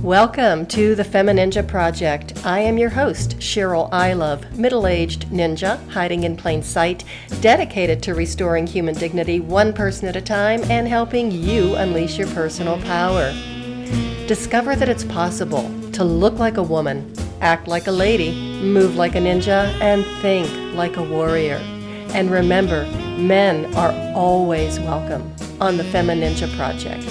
Welcome to the FemiNinja Project. I am your host, Cheryl Ilov, middle-aged ninja hiding in plain sight, dedicated to restoring human dignity one person at a time and helping you unleash your personal power. Discover that it's possible to look like a woman, act like a lady, move like a ninja, and think like a warrior. And remember, men are always welcome on the FemiNinja Project.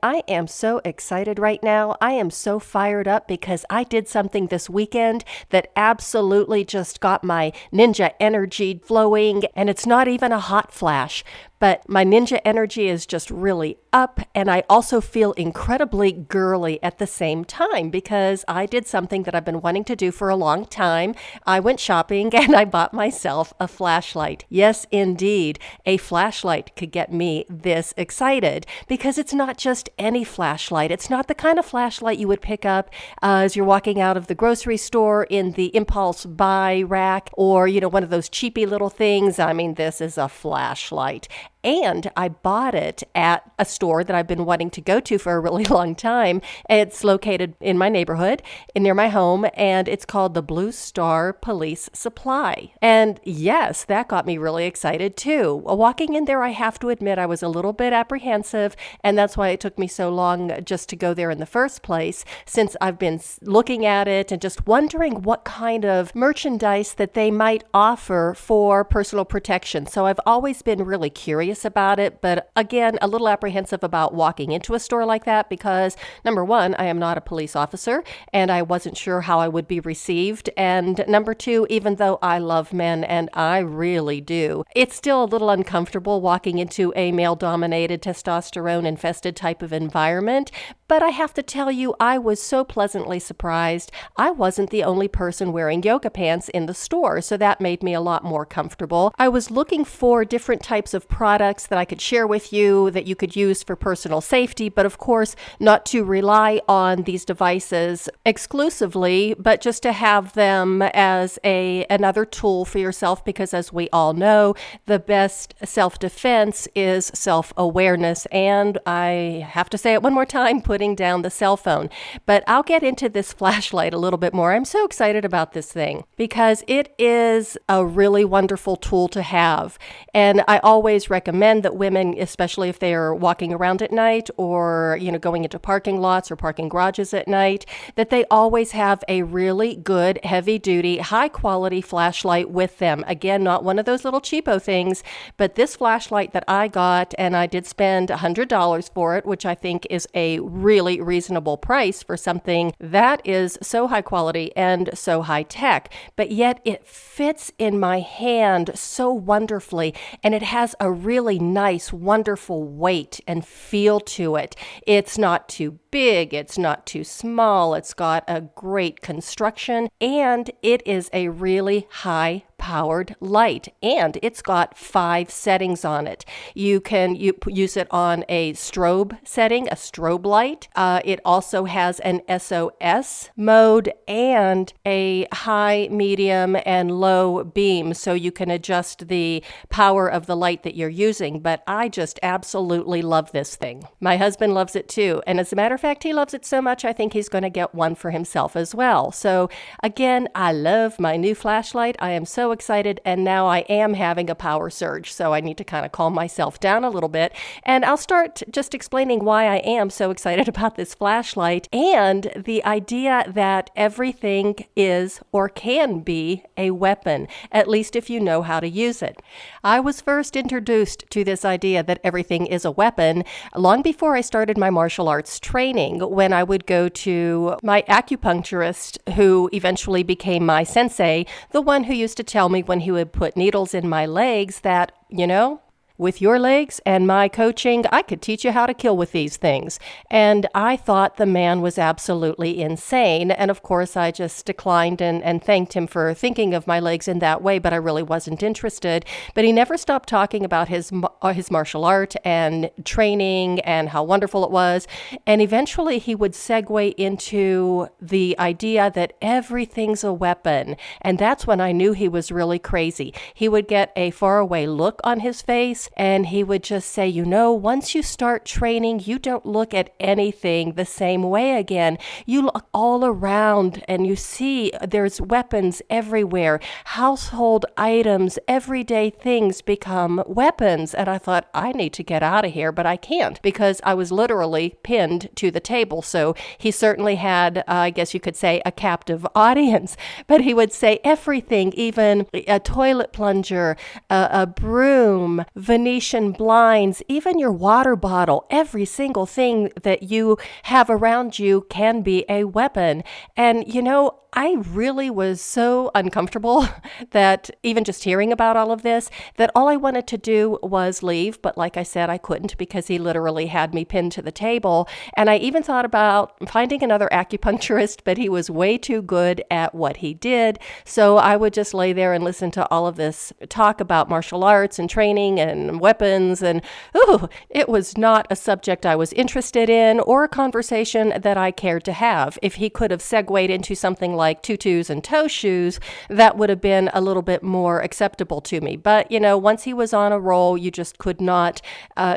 I am so excited right now. I am so fired up because I did something this weekend that absolutely just got my ninja energy flowing, and it's not even a hot flash. But my ninja energy is just really up, and I also feel incredibly girly at the same time because I did something that I've been wanting to do for a long time. I went shopping and I bought myself a flashlight. Yes, indeed, a flashlight could get me this excited because it's not just any flashlight. It's not the kind of flashlight you would pick up as you're walking out of the grocery store in the impulse buy rack or, one of those cheapy little things. I mean, this is a flashlight. And I bought it at a store that I've been wanting to go to for a really long time. It's located in my neighborhood, near my home, and it's called the Blue Star Police Supply. And yes, that got me really excited too. Walking in there, I have to admit I was a little bit apprehensive, and that's why it took me so long just to go there in the first place, since I've been looking at it and just wondering what kind of merchandise that they might offer for personal protection. So I've always been really curious about it, but again, a little apprehensive about walking into a store like that because, number one, I am not a police officer and I wasn't sure how I would be received. And number two, even though I love men, and I really do, it's still a little uncomfortable walking into a male-dominated, testosterone-infested type of environment. But I have to tell you, I was so pleasantly surprised. I wasn't the only person wearing yoga pants in the store, so that made me a lot more comfortable. I was looking for different types of products that I could share with you that you could use for personal safety, but of course not to rely on these devices exclusively, but just to have them as another tool for yourself, because as we all know, the best self-defense is self-awareness. And I have to say it one more time, putting down the cell phone. But I'll get into this flashlight a little bit more. I'm so excited about this thing because it is a really wonderful tool to have. And I always recommend that women, especially if they are walking around at night or, going into parking lots or parking garages at night, that they always have a really good, heavy-duty, high-quality flashlight with them. Again, not one of those little cheapo things, but this flashlight that I got, and I did spend $100 for it, which I think is a really reasonable price for something that is so high quality and so high tech, but yet it fits in my hand so wonderfully, and it has a really nice, wonderful weight and feel to it. It's not too big, it's not too small, it's got a great construction, and it is a really high-powered light, and it's got 5 settings on it. You can use it on a strobe setting, a strobe light. It also has an SOS mode and a high, medium, and low beam, so you can adjust the power of the light that you're using. But I just absolutely love this thing. My husband loves it too, and as a matter of fact, he loves it so much I think he's going to get one for himself as well. So again, I love my new flashlight. I am so excited, and now I am having a power surge, so I need to kind of calm myself down a little bit, and I'll start just explaining why I am so excited about this flashlight and the idea that everything is or can be a weapon, at least if you know how to use it. I was first introduced to this idea that everything is a weapon long before I started my martial arts training, when I would go to my acupuncturist, who eventually became my sensei, the one who used to tell me when he would put needles in my legs that, With your legs and my coaching, I could teach you how to kill with these things. And I thought the man was absolutely insane. And of course, I just declined and thanked him for thinking of my legs in that way, but I really wasn't interested. But he never stopped talking about his martial art and training and how wonderful it was. And eventually he would segue into the idea that everything's a weapon. And that's when I knew he was really crazy. He would get a faraway look on his face, and he would just say, once you start training, you don't look at anything the same way again. You look all around and you see there's weapons everywhere. Household items, everyday things become weapons. And I thought, I need to get out of here, but I can't because I was literally pinned to the table. So he certainly had, I guess you could say, a captive audience. But he would say everything, even a toilet plunger, a broom, Venetian blinds, even your water bottle, every single thing that you have around you can be a weapon. And I really was so uncomfortable that even just hearing about all of this, that all I wanted to do was leave. But like I said, I couldn't because he literally had me pinned to the table. And I even thought about finding another acupuncturist, but he was way too good at what he did. So I would just lay there and listen to all of this talk about martial arts and training and weapons. And it was not a subject I was interested in or a conversation that I cared to have. If he could have segued into something like tutus and toe shoes, that would have been a little bit more acceptable to me. But, once he was on a roll, you just could not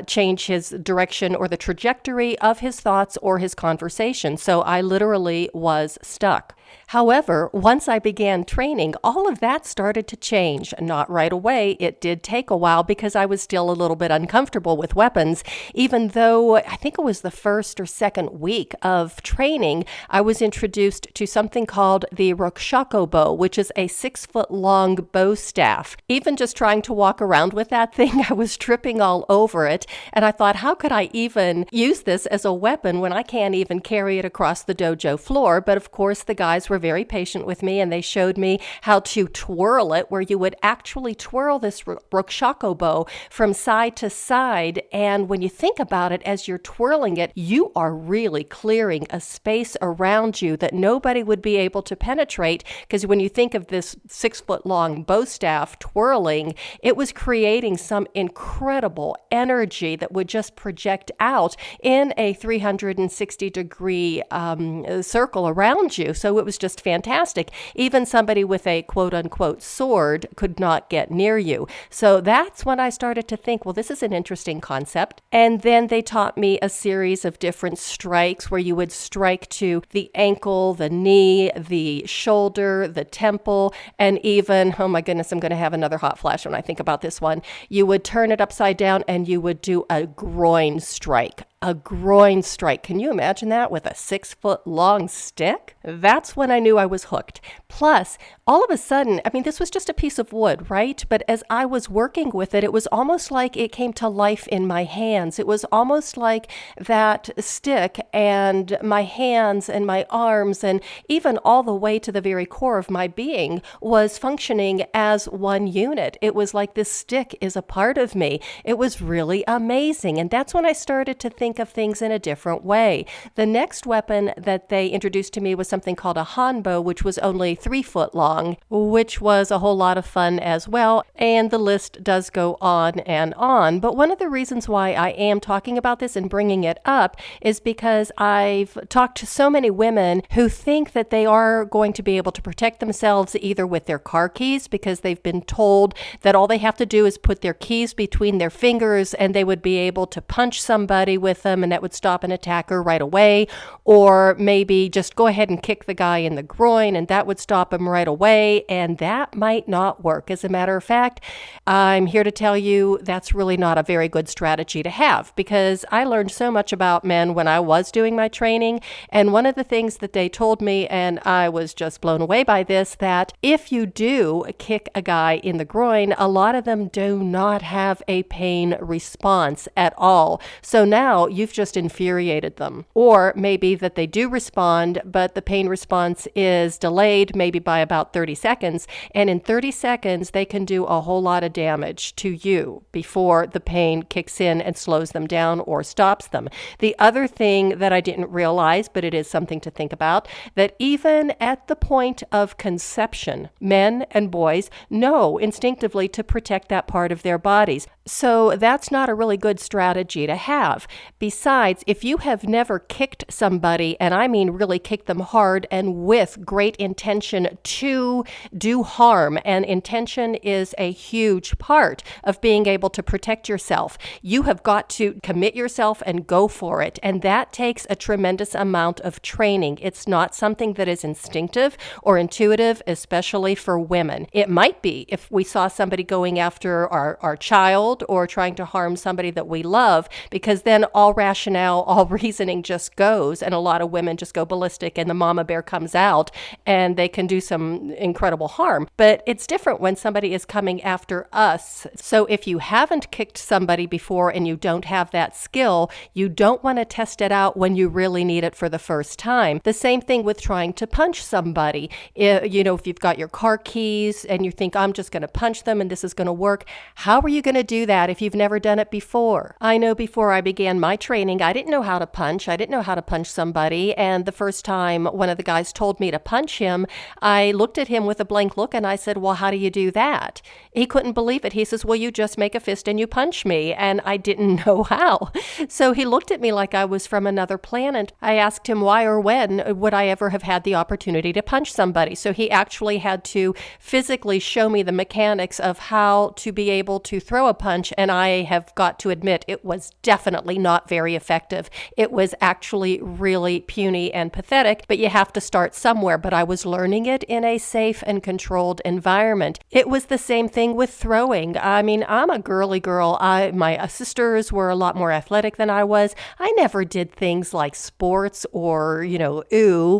change his direction or the trajectory of his thoughts or his conversation. So I literally was stuck. However, once I began training, all of that started to change. Not right away. It did take a while because I was still a little bit uncomfortable with weapons, even though I think it was the first or second week of training, I was introduced to something called the Rokshako bow, which is a 6-foot-long bow staff. Even just trying to walk around with that thing, I was tripping all over it. And I thought, how could I even use this as a weapon when I can't even carry it across the dojo floor? But of course, the guys were very patient with me, and they showed me how to twirl it, where you would actually twirl this Rokshako bow from side to side. And when you think about it, as you're twirling it, you are really clearing a space around you that nobody would be able to penetrate. Because when you think of this 6-foot-long bow staff twirling, it was creating some incredible energy that would just project out in a 360-degree circle around you. So it was just fantastic. Even somebody with a quote-unquote sword could not get near you. So that's when I started to think, well, this is an interesting concept. And then they taught me a series of different strikes where you would strike to the ankle, the knee, the shoulder, the temple, and even, oh my goodness, I'm going to have another hot flash when I think about this one. You would turn it upside down and you would do a groin strike. A groin strike. Can you imagine that with a 6-foot-long stick? That's when I knew I was hooked. Plus, all of a sudden, this was just a piece of wood, right? But as I was working with it, it was almost like it came to life in my hands. It was almost like that stick and my hands and my arms and even all the way to the very core of my being was functioning as one unit. It was like this stick is a part of me. It was really amazing. And that's when I started to think of things in a different way. The next weapon that they introduced to me was something called a hanbo, which was only 3 foot long, which was a whole lot of fun as well. And the list does go on and on. But one of the reasons why I am talking about this and bringing it up is because I've talked to so many women who think that they are going to be able to protect themselves either with their car keys, because they've been told that all they have to do is put their keys between their fingers and they would be able to punch somebody with them and that would stop an attacker right away. Or maybe just go ahead and kick the guy in the groin and that would stop him right away. And that might not work. As a matter of fact, I'm here to tell you that's really not a very good strategy to have, because I learned so much about men when I was doing my training. And one of the things that they told me, and I was just blown away by this, that if you do kick a guy in the groin, a lot of them do not have a pain response at all. So now well, you've just infuriated them. Or maybe that they do respond, but the pain response is delayed maybe by about 30 seconds. And in 30 seconds, they can do a whole lot of damage to you before the pain kicks in and slows them down or stops them. The other thing that I didn't realize, but it is something to think about, that even at the point of conception, men and boys know instinctively to protect that part of their bodies. So that's not a really good strategy to have. Besides, if you have never kicked somebody, and I mean really kicked them hard and with great intention to do harm, and intention is a huge part of being able to protect yourself, you have got to commit yourself and go for it. And that takes a tremendous amount of training. It's not something that is instinctive or intuitive, especially for women. It might be if we saw somebody going after our child or trying to harm somebody that we love, because then all rationale, all reasoning just goes, and a lot of women just go ballistic and the mama bear comes out and they can do some incredible harm. But it's different when somebody is coming after us. So if you haven't kicked somebody before and you don't have that skill, you don't want to test it out when you really need it for the first time. The same thing with trying to punch somebody. If you've got your car keys and you think, I'm just going to punch them and this is going to work, how are you going to do that if you've never done it before? I know before I began my training, I didn't know how to punch. I didn't know how to punch somebody. And the first time one of the guys told me to punch him, I looked at him with a blank look and I said, well, how do you do that? He couldn't believe it. He says, well, you just make a fist and you punch me. And I didn't know how. So he looked at me like I was from another planet. I asked him why or when would I ever have had the opportunity to punch somebody. So he actually had to physically show me the mechanics of how to be able to throw a punch. And I have got to admit, it was definitely not very effective. It was actually really puny and pathetic, but you have to start somewhere. But I was learning it in a safe and controlled environment. It was the same thing with throwing. I mean, I'm a girly girl. My sisters were a lot more athletic than I was. I never did things like sports or,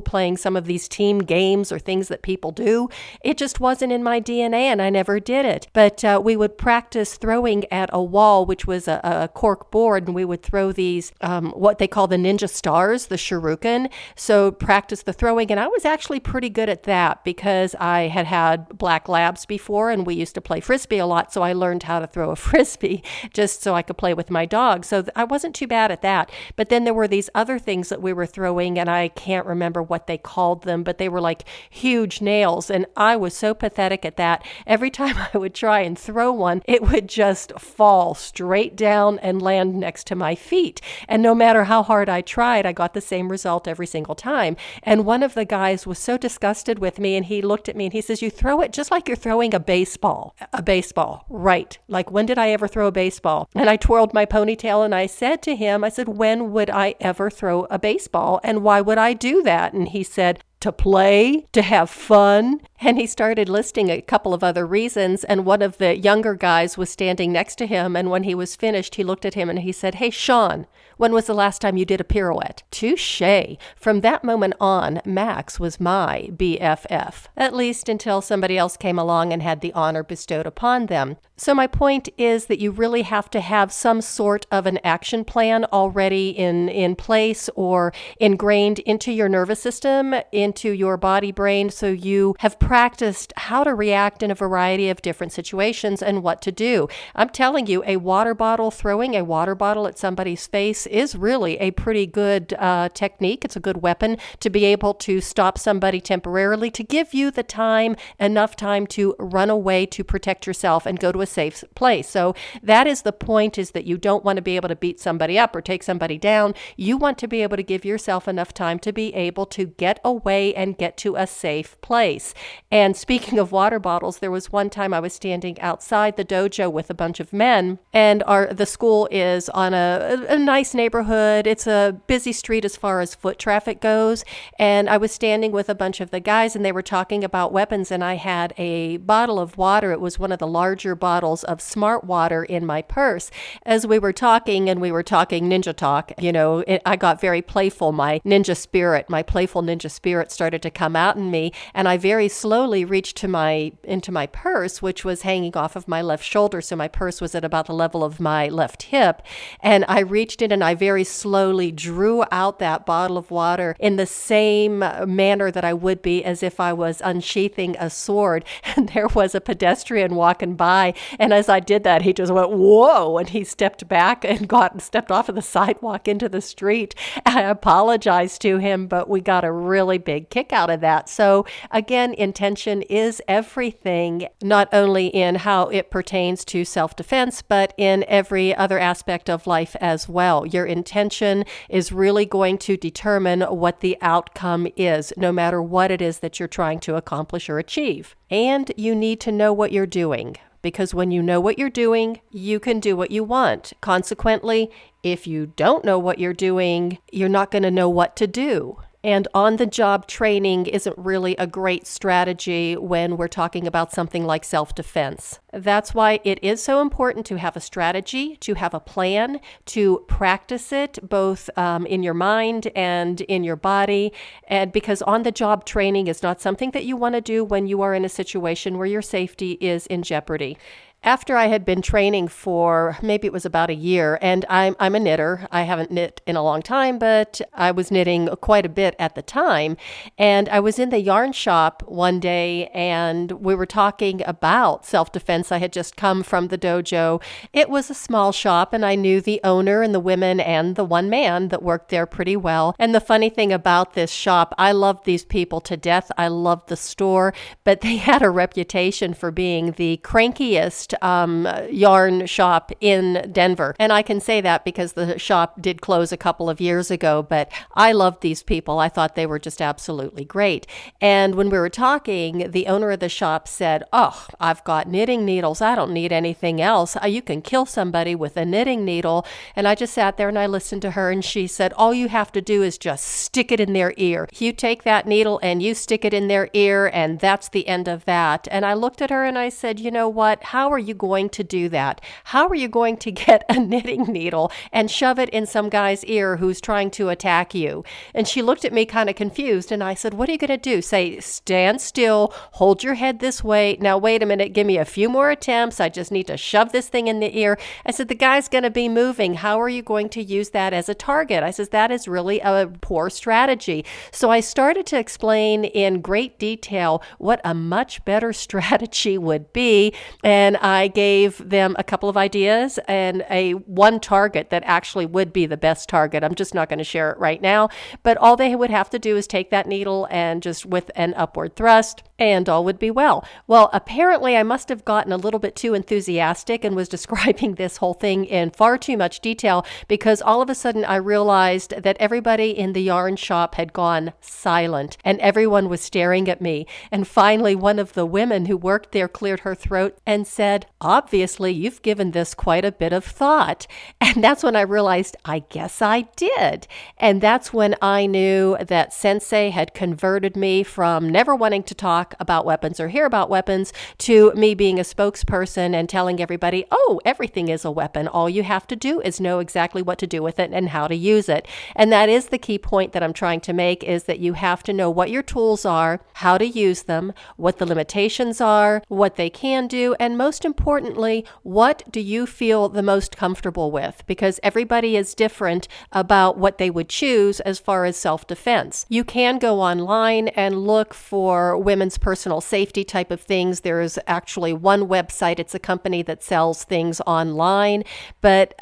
playing some of these team games or things that people do. It just wasn't in my DNA and I never did it. But we would practice throwing at a wall, which was a cork board, and we would throw these, what they call the ninja stars, the shuriken. So practice the throwing. And I was actually pretty good at that because I had black labs before and we used to play frisbee a lot. So I learned how to throw a frisbee just so I could play with my dog. So I wasn't too bad at that. But then there were these other things that we were throwing, and I can't remember what they called them, but they were like huge nails. And I was so pathetic at that. Every time I would try and throw one, it would just fall straight down and land next to my feet. And no matter how hard I tried, I got the same result every single time. And one of the guys was so disgusted with me, and he looked at me and he says, you throw it just like you're throwing a baseball. A baseball, right. Like, when did I ever throw a baseball? And I twirled my ponytail and I said to him, I said, when would I ever throw a baseball? And why would I do that? And he said, to play, to have fun. And he started listing a couple of other reasons. And one of the younger guys was standing next to him. And when he was finished, he looked at him and he said, hey, Sean, when was the last time you did a pirouette? Touché. From that moment on, Max was my BFF, at least until somebody else came along and had the honor bestowed upon them. So my point is that you really have to have some sort of an action plan already in place or ingrained into your nervous system, into your body brain, so you have practiced how to react in a variety of different situations and what to do. I'm telling you, throwing a water bottle at somebody's face is really a pretty good technique. It's a good weapon to be able to stop somebody temporarily, to give you the time, enough time to run away, to protect yourself and go to a safe place. So that is the point, is that you don't want to be able to beat somebody up or take somebody down. You want to be able to give yourself enough time to be able to get away and get to a safe place. And speaking of water bottles, there was one time I was standing outside the dojo with a bunch of men, and the school is on a nice neighborhood. It's a busy street as far as foot traffic goes. And I was standing with a bunch of the guys and they were talking about weapons, and I had a bottle of water. It was one of the larger bottles of smart water in my purse. As we were talking, and we were talking ninja talk, I got very playful. My playful ninja spirit started to come out in me, and I very slowly reached into my purse, which was hanging off of my left shoulder. So my purse was at about the level of my left hip. And I reached in and I very slowly drew out that bottle of water in the same manner that I would be as if I was unsheathing a sword. And there was a pedestrian walking by. And as I did that, he just went, whoa, and he stepped back and stepped off of the sidewalk into the street. I apologized to him, but we got a really big kick out of that. So again, intention is everything, not only in how it pertains to self-defense, but in every other aspect of life as well. Your intention is really going to determine what the outcome is, no matter what it is that you're trying to accomplish or achieve. And you need to know what you're doing, because when you know what you're doing, you can do what you want. Consequently, if you don't know what you're doing, you're not going to know what to do. And on-the-job training isn't really a great strategy when we're talking about something like self-defense. That's why it is so important to have a strategy, to have a plan, to practice it both in your mind and in your body. And because on-the-job training is not something that you want to do when you are in a situation where your safety is in jeopardy. After I had been training for maybe it was about a year, and I'm a knitter. I haven't knit in a long time, but I was knitting quite a bit at the time. And I was in the yarn shop one day, and we were talking about self-defense. I had just come from the dojo. It was a small shop, and I knew the owner and the women and the one man that worked there pretty well. And the funny thing about this shop, I loved these people to death. I loved the store, but they had a reputation for being the crankiest yarn shop in Denver. And I can say that because the shop did close a couple of years ago, but I loved these people. I thought they were just absolutely great. And when we were talking, the owner of the shop said, "Oh, I've got knitting needles. I don't need anything else. You can kill somebody with a knitting needle." And I just sat there and I listened to her, and she said, "All you have to do is just stick it in their ear. You take that needle and you stick it in their ear, and that's the end of that." And I looked at her and I said, "You know what? How are you going to do that? How are you going to get a knitting needle and shove it in some guy's ear who's trying to attack you?" And she looked at me kind of confused, and I said, "What are you going to do? Say, stand still, hold your head this way. Now, wait a minute, give me a few more attempts. I just need to shove this thing in the ear." I said, "The guy's going to be moving. How are you going to use that as a target?" I said, "That is really a poor strategy." So I started to explain in great detail what a much better strategy would be, and I gave them a couple of ideas and one target that actually would be the best target. I'm just not going to share it right now, but all they would have to do is take that needle and just with an upward thrust, and all would be well. Well, apparently I must have gotten a little bit too enthusiastic and was describing this whole thing in far too much detail, because all of a sudden I realized that everybody in the yarn shop had gone silent and everyone was staring at me. And finally, one of the women who worked there cleared her throat and said, "Obviously, you've given this quite a bit of thought." And that's when I realized, I guess I did. And that's when I knew that Sensei had converted me from never wanting to talk about weapons or hear about weapons to me being a spokesperson and telling everybody, "Oh, everything is a weapon. All you have to do is know exactly what to do with it and how to use it." And that is the key point that I'm trying to make, is that you have to know what your tools are, how to use them, what the limitations are, what they can do, and most importantly, what do you feel the most comfortable with? Because everybody is different about what they would choose as far as self-defense. You can go online and look for women's personal safety type of things. There is actually one website. It's a company that sells things online, but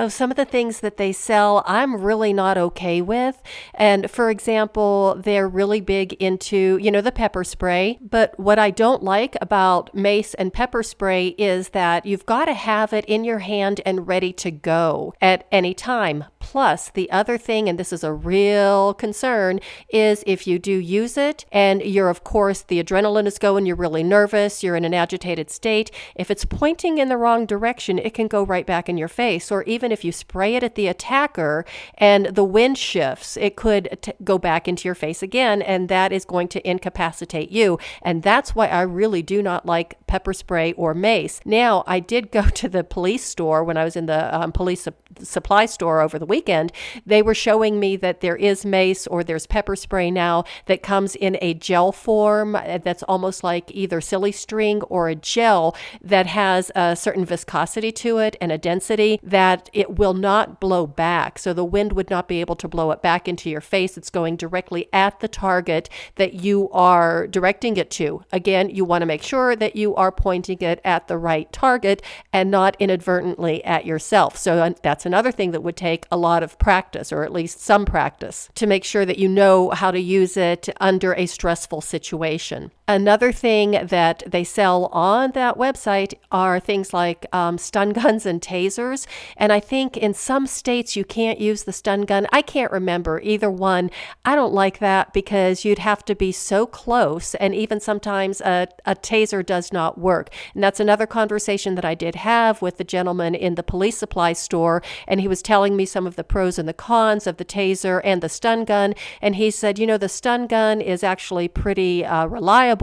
some of the things that they sell, I'm really not okay with. And for example, they're really big into, the pepper spray. But what I don't like about mace and pepper spray is that you've got to have it in your hand and ready to go at any time. Plus, the other thing, and this is a real concern, is if you do use it and you're, of course, the adrenaline is going, you're really nervous, you're in an agitated state, if it's pointing in the wrong direction, it can go right back in your face. Or even if you spray it at the attacker and the wind shifts, it could go back into your face again, and that is going to incapacitate you. And that's why I really do not like pepper spray or mace. Now, I did go to the police store when I was in the police supply store over the weekend, weekend, they were showing me that there is mace or there's pepper spray now that comes in a gel form that's almost like either silly string or a gel that has a certain viscosity to it and a density that it will not blow back. So the wind would not be able to blow it back into your face. It's going directly at the target that you are directing it to. Again, you want to make sure that you are pointing it at the right target and not inadvertently at yourself. So that's another thing that would take a lot of practice, or at least some practice, to make sure that you know how to use it under a stressful situation. Another thing that they sell on that website are things like stun guns and tasers. And I think in some states you can't use the stun gun. I can't remember either one. I don't like that because you'd have to be so close. And even sometimes a taser does not work. And that's another conversation that I did have with the gentleman in the police supply store. And he was telling me some of the pros and the cons of the taser and the stun gun. And he said, the stun gun is actually pretty reliable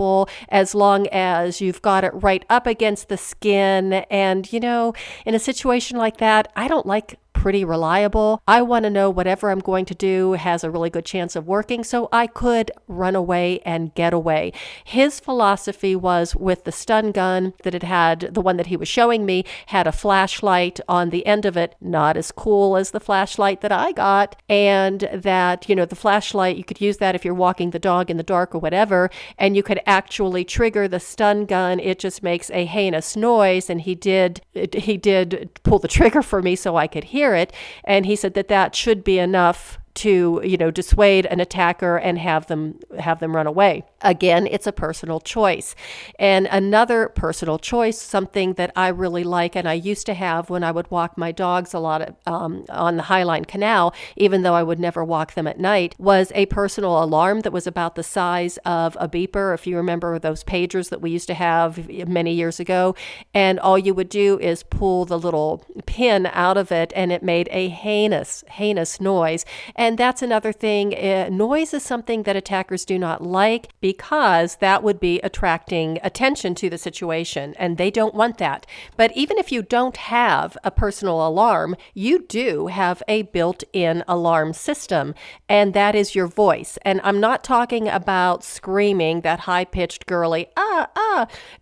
as long as you've got it right up against the skin. And, in a situation like that, I don't like pretty reliable. I want to know whatever I'm going to do has a really good chance of working so I could run away and get away. His philosophy was with the stun gun that it had, the one that he was showing me, had a flashlight on the end of it, not as cool as the flashlight that I got. And that, the flashlight, you could use that if you're walking the dog in the dark or whatever, and you could actually trigger the stun gun. It just makes a heinous noise. And he did pull the trigger for me so I could hear it. And he said that should be enough to, dissuade an attacker and have them run away. Again, it's a personal choice. And another personal choice, something that I really like and I used to have when I would walk my dogs a lot on the Highline Canal, even though I would never walk them at night, was a personal alarm that was about the size of a beeper, if you remember those pagers that we used to have many years ago. And all you would do is pull the little pin out of it and it made a heinous noise. And that's another thing. Noise is something that attackers do not like because that would be attracting attention to the situation, and they don't want that. But even if you don't have a personal alarm, you do have a built-in alarm system, and that is your voice. And I'm not talking about screaming, that high-pitched girly,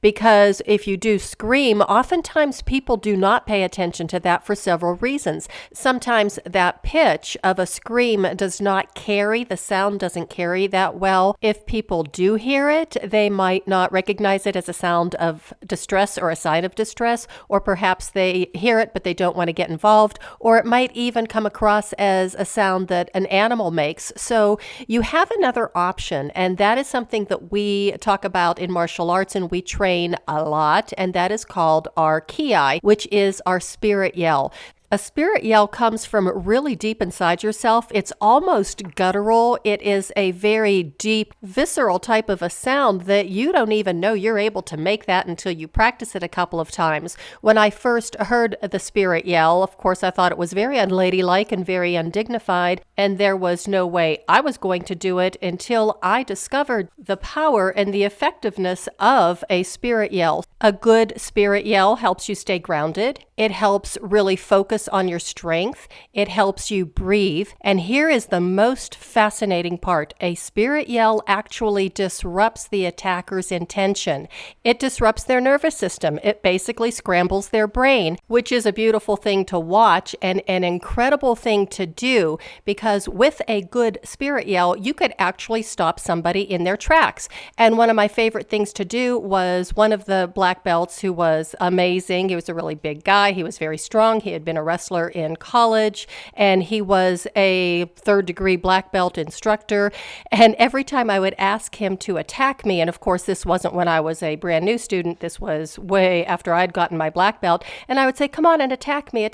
because if you do scream, oftentimes people do not pay attention to that for several reasons. Sometimes that pitch of a scream does not carry, the sound doesn't carry that well. If people do hear it, they might not recognize it as a sound of distress or a sign of distress, or perhaps they hear it but they don't want to get involved, or it might even come across as a sound that an animal makes. So you have another option, and that is something that we talk about in martial arts and we train a lot, and that is called our ki, which is our spirit yell. A spirit yell comes from really deep inside yourself. It's almost guttural. It is a very deep, visceral type of a sound that you don't even know you're able to make that until you practice it a couple of times. When I first heard the spirit yell, of course, I thought it was very unladylike and very undignified, and there was no way I was going to do it until I discovered the power and the effectiveness of a spirit yell. A good spirit yell helps you stay grounded. It helps really focus on your strength. It helps you breathe. And here is the most fascinating part. A spirit yell actually disrupts the attacker's intention. It disrupts their nervous system. It basically scrambles their brain, which is a beautiful thing to watch and an incredible thing to do, because with a good spirit yell, you could actually stop somebody in their tracks. And one of my favorite things to do was one of the black belts who was amazing. He was a really big guy. He was very strong. He had been a wrestler in college, and he was a third-degree black belt instructor. And every time I would ask him to attack me, and of course this wasn't when I was a brand new student, this was way after I'd gotten my black belt, and I would say, come on and attack me,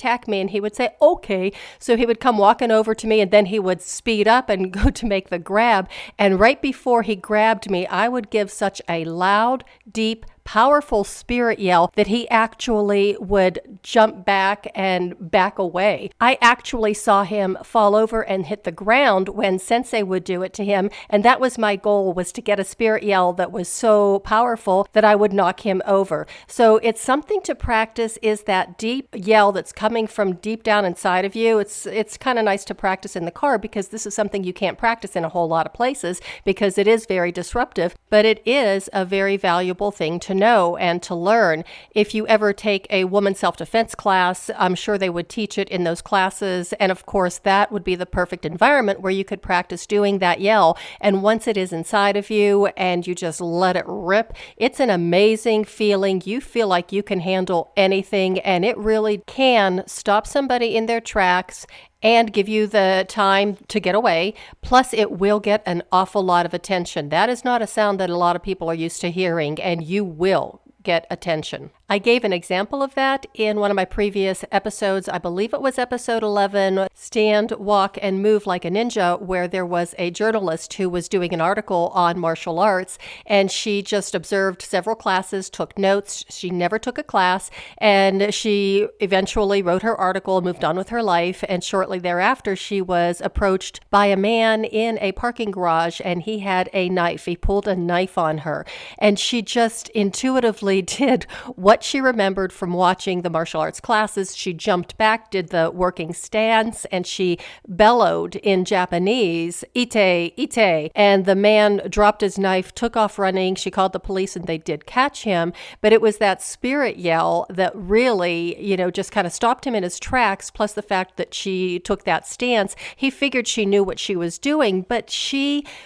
and he would say, okay. So he would come walking over to me, and then he would speed up and go to make the grab. And right before he grabbed me, I would give such a loud, deep, powerful spirit yell that he actually would jump back and back away. I actually saw him fall over and hit the ground when Sensei would do it to him, and that was my goal, was to get a spirit yell that was so powerful that I would knock him over. So it's something to practice, is that deep yell that's coming from deep down inside of you. It's kind of nice to practice in the car, because this is something you can't practice in a whole lot of places because it is very disruptive, but it is a very valuable thing to know and to learn. If you ever take a woman self-defense class, I'm sure they would teach it in those classes. And of course, that would be the perfect environment where you could practice doing that yell. And once it is inside of you and you just let it rip, it's an amazing feeling. You feel like you can handle anything, and it really can stop somebody in their tracks and give you the time to get away. Plus, it will get an awful lot of attention. That is not a sound that a lot of people are used to hearing, and you will get attention. I gave an example of that in one of my previous episodes. I believe it was episode 11, Stand, Walk, and Move Like a Ninja, where there was a journalist who was doing an article on martial arts, and she just observed several classes, took notes. She never took a class, and she eventually wrote her article, moved on with her life, and shortly thereafter, she was approached by a man in a parking garage, and he had a knife. He pulled a knife on her, and she just intuitively did what she remembered from watching the martial arts classes. She jumped back, did the working stance, and she bellowed in Japanese, "Ite, ite," and the man dropped his knife, took off running. She called the police, and they did catch him, but it was that spirit yell that really, just kind of stopped him in his tracks, plus the fact that she took that stance. He figured she knew what she was doing, but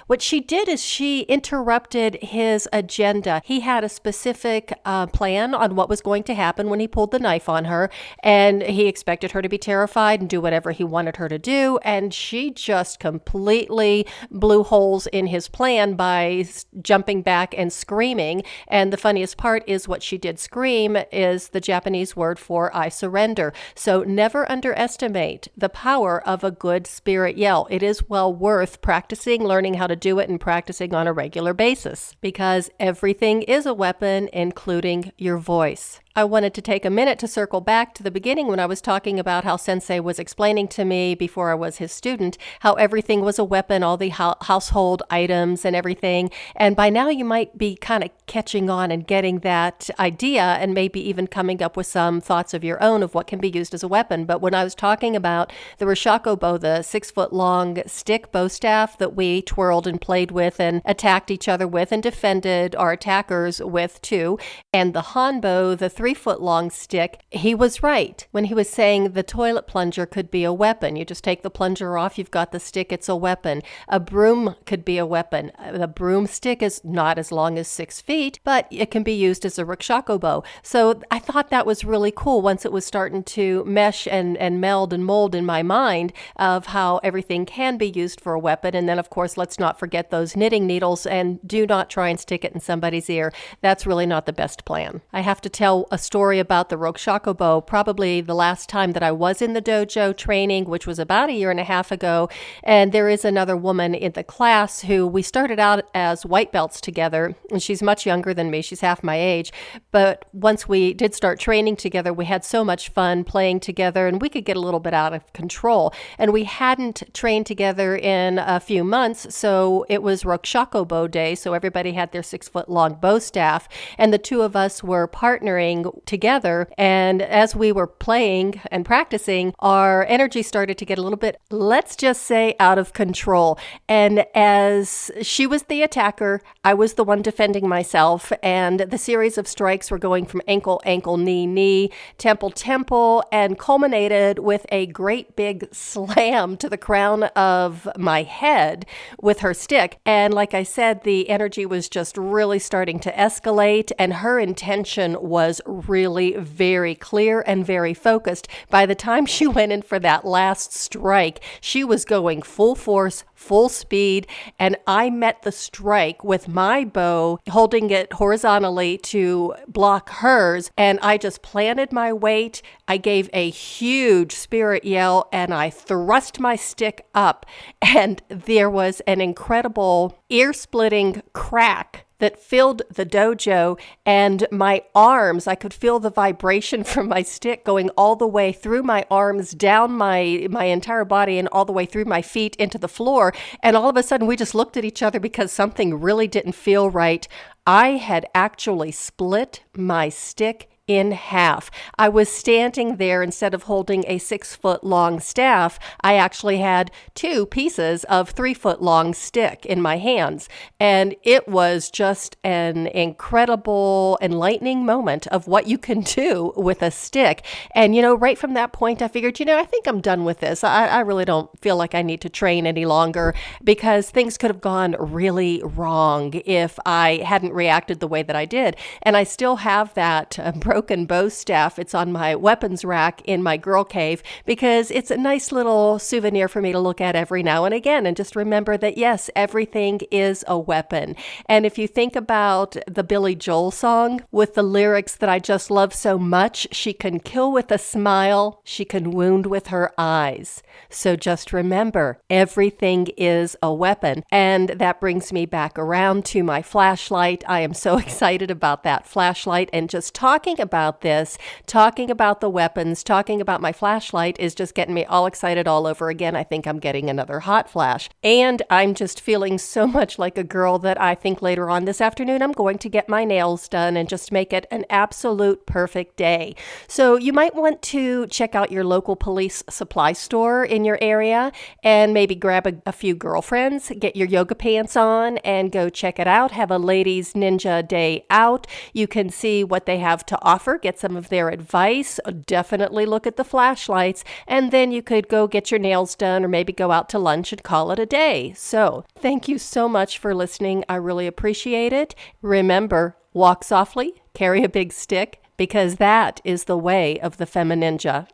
what she did is she interrupted his agenda. He had a specific plan on what was going to happen when he pulled the knife on her, and he expected her to be terrified and do whatever he wanted her to do, and she just completely blew holes in his plan by jumping back and screaming. And the funniest part is what she did scream is the Japanese word for "I surrender." So never underestimate the power of a good spirit yell. It is well worth practicing, learning how to do it, and practicing on a regular basis, because everything is a weapon, including your voice. I wanted to take a minute to circle back to the beginning when I was talking about how Sensei was explaining to me before I was his student, how everything was a weapon, all the household items and everything. And by now you might be kind of catching on and getting that idea, and maybe even coming up with some thoughts of your own of what can be used as a weapon. But when I was talking about the Roshaku bow, the 6-foot-long stick bow staff that we twirled and played with and attacked each other with and defended our attackers with too, and the Hanbo, the 3-foot-long stick, he was right when he was saying the toilet plunger could be a weapon. You just take the plunger off, you've got the stick, it's a weapon. A broom could be a weapon. The broomstick is not as long as 6 feet, but it can be used as a Roshaku bow. So I thought that was really cool once it was starting to mesh and meld and mold in my mind of how everything can be used for a weapon. And then, of course, let's not forget those knitting needles, and do not try and stick it in somebody's ear. That's really not the best plan. I have to tell a story about the Roshaku bow, probably the last time that I was in the dojo training, which was about a year and a half ago. And there is another woman in the class who we started out as white belts together, and she's much younger than me. She's half my age. But once we did start training together, we had so much fun playing together, and we could get a little bit out of control. And we hadn't trained together in a few months, so it was Roshaku bow day, so everybody had their 6-foot-long bow staff, and the two of us were partnering together. And as we were playing and practicing, our energy started to get a little bit, let's just say, out of control. And as she was the attacker, I was the one defending myself, and the series of strikes were going from ankle, ankle, knee, knee, temple, temple, and culminated with a great big slam to the crown of my head with her stick. And like I said, the energy was just really starting to escalate, and her intention was really very clear and very focused. By the time she went in for that last strike, she was going full force, full speed, and I met the strike with my bow, holding it horizontally to block hers, and I just planted my weight. I gave a huge spirit yell, and I thrust my stick up, and there was an incredible ear-splitting crack that filled the dojo, and my arms, I could feel the vibration from my stick going all the way through my arms, down my entire body, and all the way through my feet into the floor. And all of a sudden, we just looked at each other because something really didn't feel right. I had actually split my stick in half. I was standing there, instead of holding a 6-foot-long staff, I actually had 2 pieces of 3-foot-long stick in my hands. And it was just an incredible, enlightening moment of what you can do with a stick. And, right from that point, I figured, I think I'm done with this. I really don't feel like I need to train any longer, because things could have gone really wrong if I hadn't reacted the way that I did. And I still have that broken bow staff. It's on my weapons rack in my girl cave, because it's a nice little souvenir for me to look at every now and again and just remember that, yes, everything is a weapon. And if you think about the Billy Joel song with the lyrics that I just love so much, she can kill with a smile, she can wound with her eyes. So just remember, everything is a weapon. And that brings me back around to my flashlight. I am so excited about that flashlight, and just talking about this, talking about the weapons, talking about my flashlight is just getting me all excited all over again. I think I'm getting another hot flash. And I'm just feeling so much like a girl that I think later on this afternoon I'm going to get my nails done and just make it an absolute perfect day. So you might want to check out your local police supply store in your area and maybe grab a few girlfriends, get your yoga pants on and go check it out. Have a ladies ninja day out. You can see what they have to offer, get some of their advice, definitely look at the flashlights, and then you could go get your nails done or maybe go out to lunch and call it a day. So thank you so much for listening. I really appreciate it. Remember, walk softly, carry a big stick, because that is the way of the FemiNinja.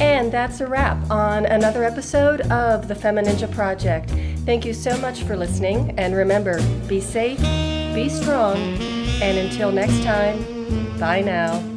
And that's a wrap on another episode of the FemiNinja Project. Thank you so much for listening, and remember, be safe, be strong, and until next time, bye now.